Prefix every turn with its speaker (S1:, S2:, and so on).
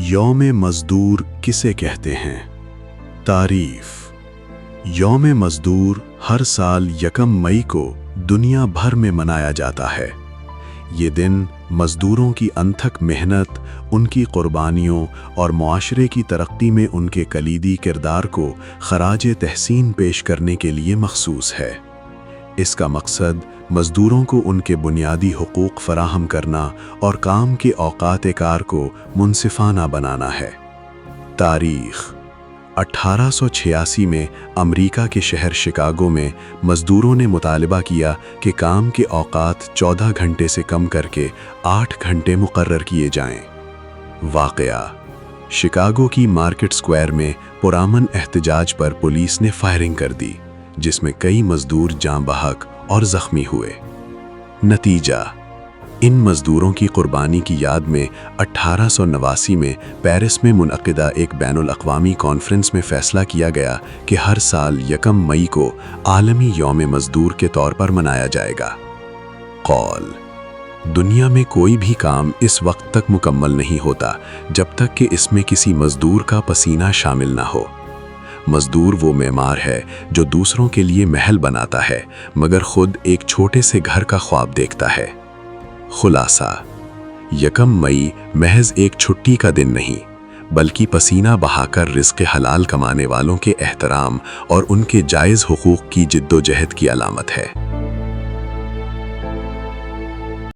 S1: یوم مزدور کسے کہتے ہیں؟ تعریف: یوم مزدور ہر سال یکم مئی کو دنیا بھر میں منایا جاتا ہے۔ یہ دن مزدوروں کی انتھک محنت، ان کی قربانیوں اور معاشرے کی ترقی میں ان کے کلیدی کردار کو خراج تحسین پیش کرنے کے لیے مخصوص ہے۔ اس کا مقصد مزدوروں کو ان کے بنیادی حقوق فراہم کرنا اور کام کے اوقات کار کو منصفانہ بنانا ہے۔ تاریخ: 1886 میں امریکہ کے شہر شکاگو میں مزدوروں نے مطالبہ کیا کہ کام کے اوقات 14 گھنٹے سے کم کر کے 8 گھنٹے مقرر کیے جائیں۔ واقعہ: شکاگو کی مارکیٹ سکوائر میں پرامن احتجاج پر پولیس نے فائرنگ کر دی، جس میں کئی مزدور جاں بحق اور زخمی ہوئے۔ نتیجہ: ان مزدوروں کی قربانی کی یاد میں 1889 میں پیرس میں منعقدہ ایک بین الاقوامی کانفرنس میں فیصلہ کیا گیا کہ ہر سال یکم مئی کو عالمی یوم مزدور کے طور پر منایا جائے گا۔ قول: دنیا میں کوئی بھی کام اس وقت تک مکمل نہیں ہوتا جب تک کہ اس میں کسی مزدور کا پسینہ شامل نہ ہو۔ مزدور وہ معمار ہے جو دوسروں کے لیے محل بناتا ہے مگر خود ایک چھوٹے سے گھر کا خواب دیکھتا ہے۔ خلاصہ: یکم مئی محض ایک چھٹی کا دن نہیں، بلکہ پسینہ بہا کر رزق حلال کمانے والوں کے احترام اور ان کے جائز حقوق کی جدوجہد کی علامت ہے۔